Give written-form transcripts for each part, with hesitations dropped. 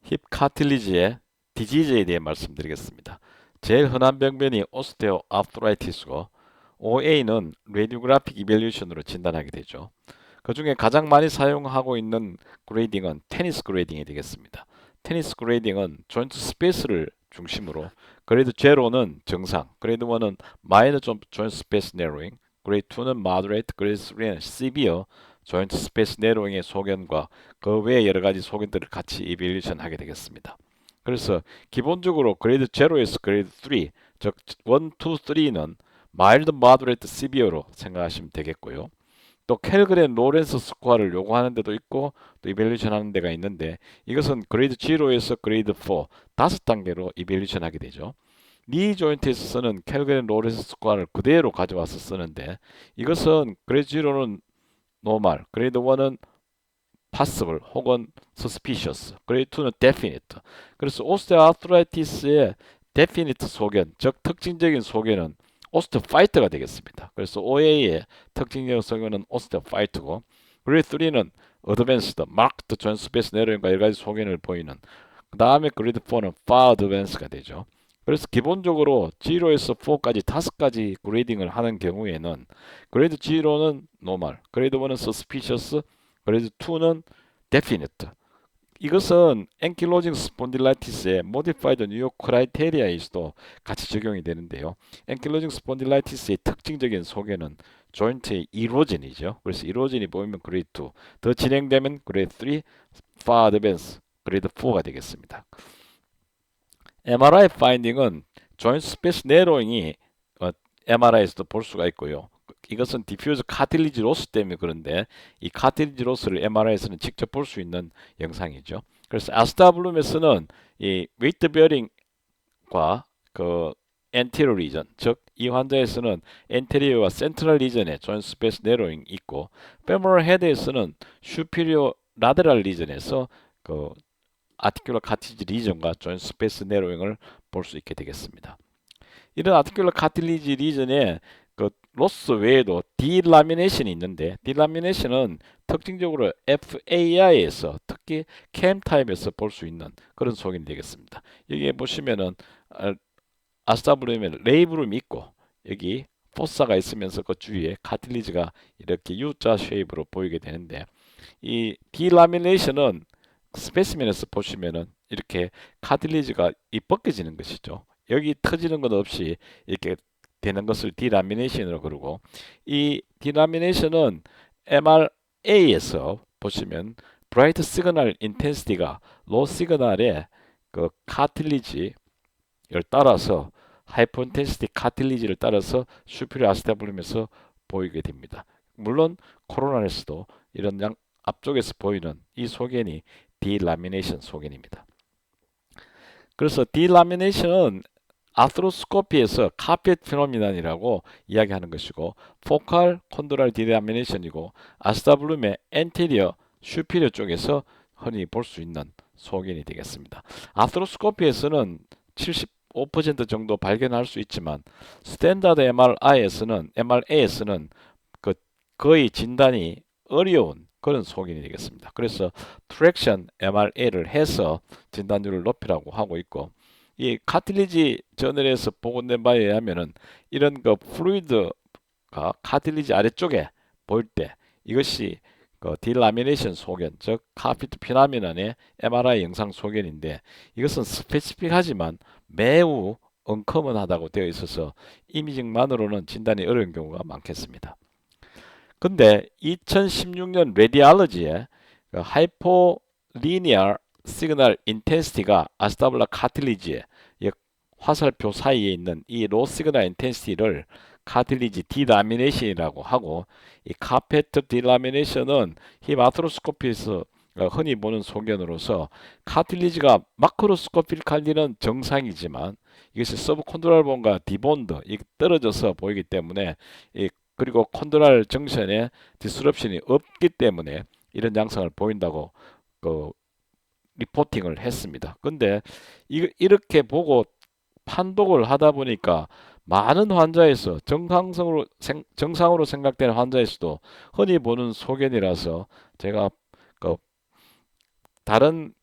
힙 카틸리지의 디지즈에 대해 말씀드리겠습니다. 제일 흔한 병변이 오스테오아트라이티스고 OA는 레디오그래픽 이밸류에이션으로 진단하게 되죠. 그 중에 가장 많이 사용하고 있는 그레이딩은 테니스 그레이딩이 되겠습니다. 테니스 그레이딩은 조인트 스페이스를 중심으로 그레이드 제로는 정상, 그레이드 1은 마이너 조인트 스페이스 내로잉, 그레이드 2는 moderate, 그레이드 3는 severe 조인트 스페이스 내로잉의 소견과 그 외에 여러 가지 소견들을 같이 이밸류에이션 하게 되겠습니다. 그래서 기본적으로 그레이드 제로에서 그레이드 3, 즉 1, 2, 3는 마일드, 마더레이트, 시비어로 생각하시면 되겠고요. 또 켈그렌 로렌스 스코어를 요구하는 데도 있고 또 이밸류에이션 하는 데가 있는데 이것은 그레이드 0에서 그레이드 4 다섯 단계로 이밸류에이션 하게 되죠. 니 조인트에서 쓰는 켈그렌 로렌스 스코어를 그대로 가져와서 쓰는데 이것은 그레이드 0는 노멀, 그레이드 1은 possible 혹은 suspicious, 그레이드 2는 definite. 그래서 오스테오아트라이티스의 definite 소견, 즉 특징적인 소견은 오스테오파이트가 되겠습니다. 그래서 OA의 특징적인 소견은 오스테오파이트고, 그레이드 3는 advanced, marked joint space 내려온과 여러 가지 소견을 보이는, 그 다음에 그레이드 4는 far advanced가 되죠. 그래서 기본적으로 0에서 4까지 다섯 가지 그레이딩을 하는 경우에는 그레이드 0는 normal, 그레이드 1은 suspicious, 그래서 2는 definite. 이것은 앵킬로징 스폰딜라이티스의 modified 뉴욕 크라이테리아에서도 같이 적용이 되는데요. 앵킬로징 스폰딜라이티스의 특징적인 소개는 조인트의 이로진이죠. 그래서 이로진이 보이면 그레이드 2, 더 진행되면 그레이드 3, far advance, 그레이드 4가 되겠습니다. MRI 파인딩은 조인트 스페이스 내로잉이 MRI에서도 볼 수가 있고요. 이것은 디퓨즈 카틸리지 로스 때문에 그런데 이 카틸리지 로스를 MRI에서는 직접 볼 수 있는 영상이죠. 그래서 아스타블룸에서는 이 웨이트 베어링과 그 엔테리어 리전, 즉 이 환자에서는 엔테리어와 센트럴 리전에 조인트 스페이스 내로잉이 있고 페모럴 헤드에서는 슈피리어 라데랄 리전에서 그 아티큘러 카티지 리전과 조인트 스페이스 내로잉을 볼 수 있게 되겠습니다. 이런 아티큘러 카틸리지 리전에 그 로스 외에도 디라미네이션이 있는데 디라미네이션은 특징적으로 FAI에서 특히 캠 타입에서 볼 수 있는 그런 소견이 되겠습니다. 여기에 보시면은 아스타블룸에 레이브룸이 있고 여기 포사가 있으면서 그 주위에 카틸리지가 이렇게 U자 쉐입으로 보이게 되는데 이 디라미네이션은 스페시멘에서 보시면은 이렇게 카틸리지가 벗겨지는 것이죠. 여기 터지는 것 없이 이렇게 되는 것을 디라미네이션으로 그러고 이 디라미네이션은 MRA에서 보시면 브라이트 시그널 인텐시티가 로 시그널의 그 카틸리지를 따라서 하이퍼 인텐시티 카틸리지를 따라서 슈피리어 아스타블룸에서 보이게 됩니다. 물론 코로나에서도 이런 앞쪽에서 보이는 이 소견이 디라미네이션 소견입니다. 그래서 디라미네이션은 아트로스코피에서 카펫 피노미난이라고 이야기하는 것이고 포칼 콘드랄 디라미네이션이고 아스타블룸의 엔테리어 슈피리어 쪽에서 흔히 볼 수 있는 소견이 되겠습니다. 아트로스코피에서는 75% 정도 발견할 수 있지만 스탠다드 MRA에서는 그 거의 진단이 어려운 그런 소견이 되겠습니다. 그래서 트랙션 MRA를 해서 진단율을 높이라고 하고 있고 이 카틸리지 저널에서 보고된 바에 의하면은 이런 그 플루이드가 카틸리지 아래쪽에 보일 때 이것이 그 딜라미네이션 소견, 즉 카피트 피나미난의 MRI 영상 소견인데 이것은 스페시픽하지만 매우 언커먼하다고 되어 있어서 이미징만으로는 진단이 어려운 경우가 많겠습니다. 근데 2016년 레디알러지에 그 하이포리니얼 시그널 인텐시티가 아스타블라 카틸리지의 화살표 사이에 있는 이 로 시그널 인텐시티를 카틸리지 디라미네이션이라고 하고 이 카페트 디라미네이션은 히마트로스코피에서 흔히 보는 소견으로서 카틸리지가 마크로스코피칼리는 정상이지만 이것이 서브콘드랄 본과 디본드 떨어져서 보이기 때문에 그리고 콘드랄 정션에 디스럽션이 없기 때문에 이런 양상을 보인다고 그 리포팅을 했습니다. 근데 이렇게 보고 판독을 하다 보니까 많은 환자에서 정상으로 생각되는 환자에서도 흔히 보는 소견이라서 제가 그 다른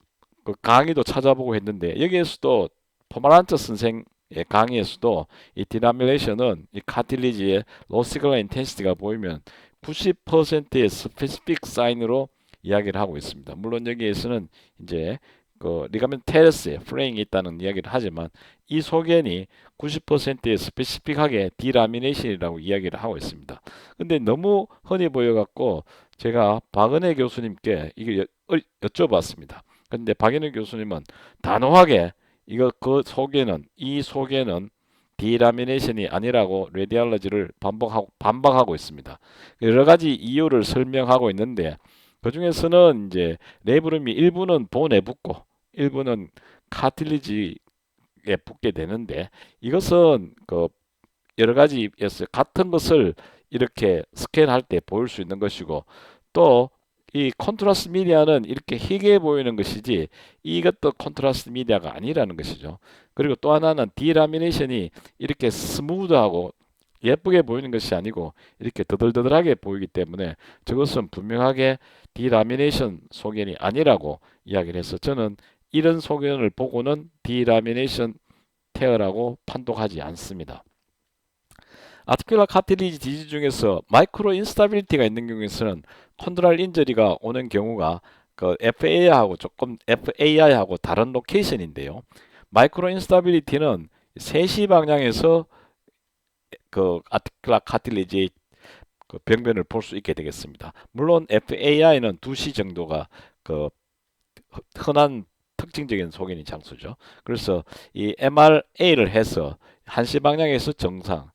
그 강의도 찾아보고 했는데 여기에서도 포마란츠 선생의 강의에서도 이 디라밀레이션은 이 카틸리지의 로시컬 인텐시티가 보이면 90%의 스페시픽 사인으로 이야기를 하고 있습니다. 물론 여기에서는 이제 그 리가멘트 테레스에 프레잉이 있다는 이야기를 하지만 이 소견이 90%의 스페시픽하게 디라미네이션이라고 이야기를 하고 있습니다. 근데 너무 흔히 보여갖고 제가 박은혜 교수님께 이게 여쭤봤습니다. 근데 박은혜 교수님은 단호하게 이거 그 소견은 이 소견은 디라미네이션이 아니라고 레디알러지를 반박하고 있습니다. 여러 가지 이유를 설명하고 있는데 그 중에서는 이제 레이브룸이 일부는 본에 붙고 일부는 카틸리지에 붙게 되는데 이것은 그 여러 가지에서 같은 것을 이렇게 스캔할 때 보일 수 있는 것이고 또 이 컨트라스트 미디어는 이렇게 희게 보이는 것이지 이것도 컨트라스트 미디어가 아니라는 것이죠. 그리고 또 하나는 디라미네이션이 이렇게 스무드하고 예쁘게 보이는 것이 아니고 이렇게 더들더들하게 보이기 때문에 저것은 분명하게 디라미네이션 소견이 아니라고 이야기를 해서 저는 이런 소견을 보고는 디라미네이션 테어라고 판독하지 않습니다. 아티큘러 카틸리지 디지즈 중에서 마이크로 인스타빌리티가 있는 경우에서는 컨드랄 인저리가 오는 경우가 그 FAI하고 다른 로케이션인데요. 마이크로 인스타빌리티는 3시 방향에서 그 아티큘러 카틸리지의 그 병변을 볼 수 있게 되겠습니다. 물론 FAI는 2시 정도가 그 흔한 특징적인 소견인 장소죠. 그래서 이 MRA를 해서 1시 방향에서 정상,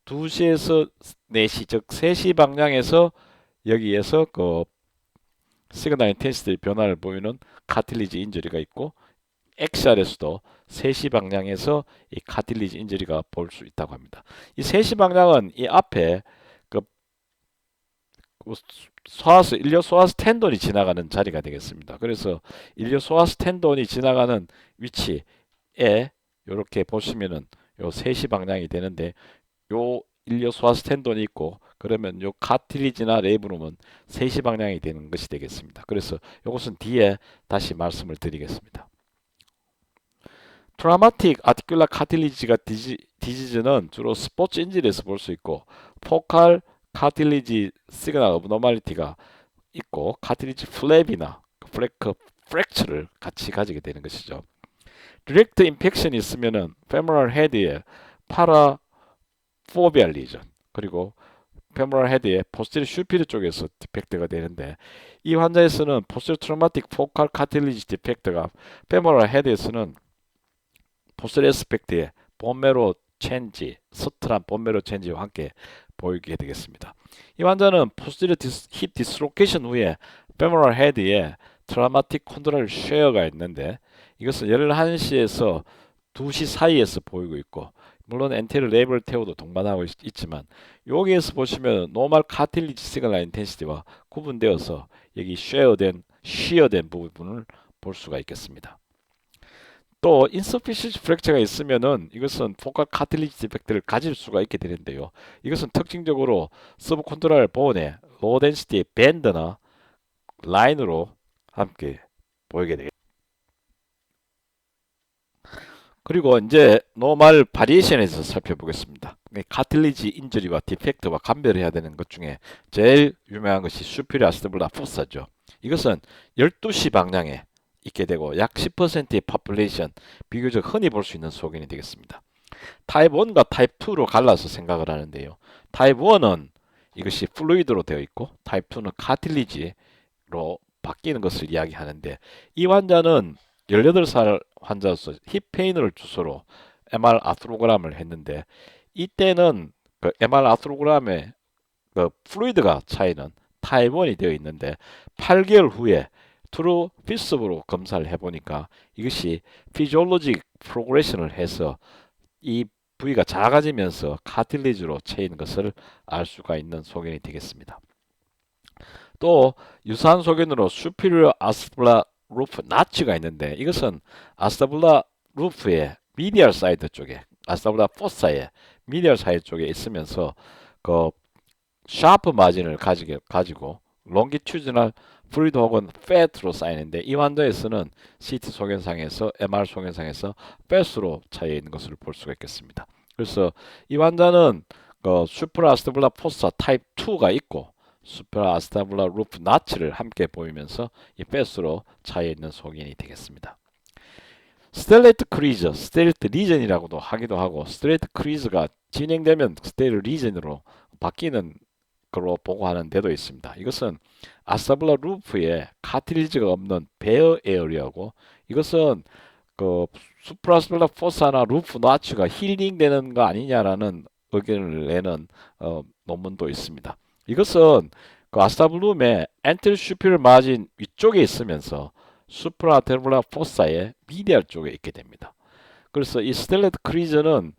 2시에서 4시, 즉 3시 방향에서 여기에서 그 시그널 인텐시티 변화를 보이는 카틸리지 인저리가 있고 XR에서도 3시 방향에서 이 카틸리지 인저리가 볼 수 있다고 합니다. 이 3시 방향은 이 앞에 그 일io소아스 텐돈이 지나가는 자리가 되겠습니다. 그래서 일io소아스 텐돈이 지나가는 위치에 이렇게 보시면은 요 3시 방향이 되는데 요 일io소아스 텐돈이 있고 그러면 요 카틸리지나 레이브룸은 3시 방향이 되는 것이 되겠습니다. 그래서 이것은 뒤에 다시 말씀을 드리겠습니다. 트라우마틱 아티큘러 카틸리지가 디지즈는 주로 스포츠 인질에서 볼 수 있고 포칼 카틸리지 시그널 어브노멀리티가 있고 카틸리지 플랩이나 프랙처를 같이 가지게 되는 것이죠. 디렉트 임팩션이 있으면은 페모럴 헤드에 파라포비알 리전 그리고 페모럴 헤드의 포스티리 슈피드 쪽에서 디펙트가 되는데 이 환자에서는 포스티리 트라우마틱 포칼 카틸리지 디펙트가 페모럴 헤드에서는 포스티리 에스펙트의 본메로 체인지, 서트란 본메로 체인지와 함께 보이게 되겠습니다. 이 환자는 포스티리 힙 디스로케이션 후에 페모럴 헤드에 트라우마틱 콘드랄 쉐어가 있는데 이것은 11시에서 2시 사이에서 보이고 있고 물론 엔테리어 레이블 테오도 동반하고 있지만 여기에서 보시면 노멀 카틸리지 시그널 인텐시티와 구분되어서 여기 쉬어된 부분을 볼 수가 있겠습니다. 또 insufficient fracture가 있으면은 이것은 포칼 카틸리지 디펙트를 가질 수가 있게 되는데요. 이것은 특징적으로 서브콘드랄 본에 로우 덴시티 밴드나 라인으로 함께 보이게 되겠습니다. 그리고 이제 노멀 바리에이션에서 살펴보겠습니다. 카틸리지 인저리와 디펙트와 감별해야 되는 것 중에 제일 유명한 것이 슈피리어 아스테블라 포사죠. 이것은 12시 방향에 있게 되고 약 10%의 파퓰레이션 비교적 흔히 볼 수 있는 소견이 되겠습니다. 타입 1과 타입 2로 갈라서 생각을 하는데요. 타입 1은 이것이 플루이드로 되어 있고 타입 2는 카틸리지로 바뀌는 것을 이야기하는데 이 환자는 18살 환자로서 힙페인을 주소로 MR 아트로그램을 했는데 이때는 그 MR 아트로그램의 그 플루이드가 차이는 타입 1이 되어 있는데 8개월 후에 트루 피스브로 검사를 해보니까 이것이 피지올로직 프로그레션을 해서 이 부위가 작아지면서 카틸리지로 채인 것을 알 수가 있는 소견이 되겠습니다. 또 유사한 소견으로 superior 아스타블라 루프 나치가 있는데 이것은 아스타블라 루프의 미디얼 사이드 쪽에 아스타블라 포사의 미디얼 사이드 쪽에 있으면서 그 샤프 마진을 가지고 longitudinal fluid 혹은 fat로 쌓이는데 이 환자에서는 CT 소견상에서 MR 소견상에서 fat으로 차여 있는 것을 볼 수가 있겠습니다. 그래서 이 환자는 수프라스타블라 포사 타입 2가 있고 수프라스타블라 루프 나치를 함께 보이면서 이 fat으로 차여 있는 소견이 되겠습니다. 스텔레이트 크리즈, 스텔레이트 리전이라고도 하기도 하고 스텔레이트 크리즈가 진행되면 스텔레이트 리전으로 바뀌는 걸로 보고하는 데도 있습니다. 이것은 아스타블라 루프에 카틸리지가 없는 베어 에어리어고 이것은 그 수프라스텔라 포사나 루프 나치가 힐링되는 거 아니냐라는 의견을 내는 논문도 있습니다. 이것은 그 아스타블룸의 엔테리어 슈피리어 마진 위쪽에 있으면서 수프라테블라 포사의 미디얼 쪽에 있게 됩니다. 그래서 이 스텔레트 크리즈는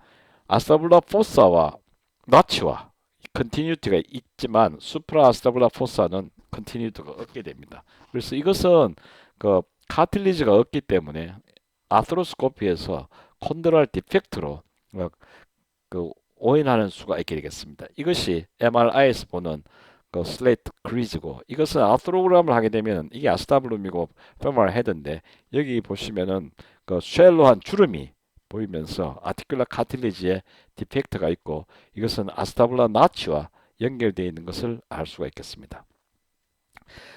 아스타블라 포사와 나치와 컨티뉴티가 있지만 수프라아스타블라 포사는 컨티뉴티가 없게 됩니다. 그래서 이것은 그 카틸리지가 없기 때문에 아트로스코피에서 콘드랄 디펙트로 그 오인하는 수가 있게 되겠습니다. 이것이 MRI에서 보는 그 슬레이트 크리즈고 이것은 아트로그램을 하게 되면 이게 아스타블룸이고 페모럴 헤드인데 여기 보시면은 그 쉘로한 주름이 보이면서 아티큘라 카틸리지에 디펙트가 있고 이것은 아스타블라 나치와 연결되어 있는 것을 알 수가 있겠습니다.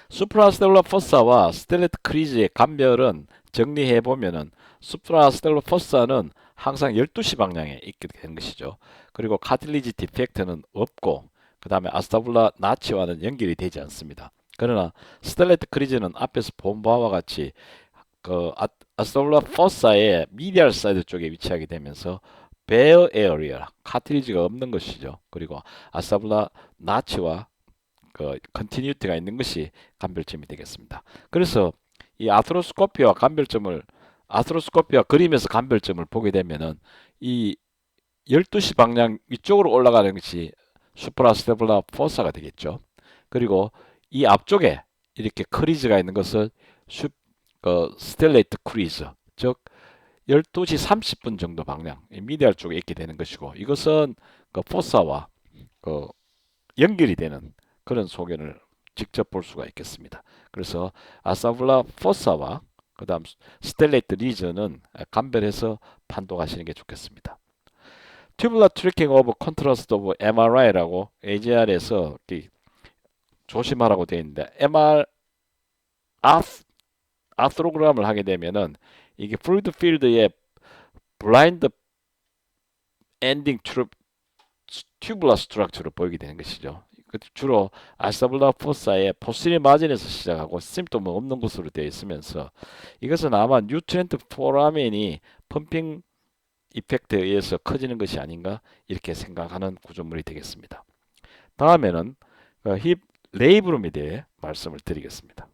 수프라스텔라 포사와 스텔레트 크리즈의 감별은 정리해 보면은 수프라스텔라 포사는 항상 12시 방향에 있게 되는 것이죠. 그리고 카틸리지 디펙트는 없고 그 다음에 아스타블라 나치와는 연결이 되지 않습니다. 그러나 스텔레트 크리즈는 앞에서 본 바와 같이 그 아스타블라 포사의 미디얼 사이드 쪽에 위치하게 되면서 베어 에어리어 카틸리지가 없는 것이죠. 그리고 아스타블라 나치와 그 컨티뉴티가 있는 것이 감별점이 되겠습니다. 그래서 이 아트로스코피와 그림에서 감별점을 보게 되면은 이 12시 방향 위쪽으로 올라가는 것이 수프라스테블라 포사가 되겠죠. 그리고 이 앞쪽에 이렇게 크리즈가 있는 것은 스텔레이트 크리즈, 즉 12시 30분 정도 방향, 미디얼 쪽에 있게 되는 것이고 이것은 그 포사와 연결이 되는 그런 소견을 직접 볼 수가 있겠습니다. 그래서 아스타블라 포사와 그 다음 스텔레이트 리전은 감별해서 판독하시는 게 좋겠습니다. 튜블러 트래킹 오브 컨트라스트 오브 MRI라고 AJR에서 조심하라고 되어 있는데 MR 아스트로그램을 하게 되면은 이게 플루이드 필드의 블라인드 엔딩 튜블러 스트럭처로 보이게 되는 것이죠. 주로 아스타블라 포사의 포스리 마진에서 시작하고 심토는 없는 곳으로 되어 있으면서 이것은 아마 뉴트렌트 포라멘이 펌핑 이펙트에 의해서 커지는 것이 아닌가 이렇게 생각하는 구조물이 되겠습니다. 다음에는 힙 레이브룸에 대해 말씀을 드리겠습니다.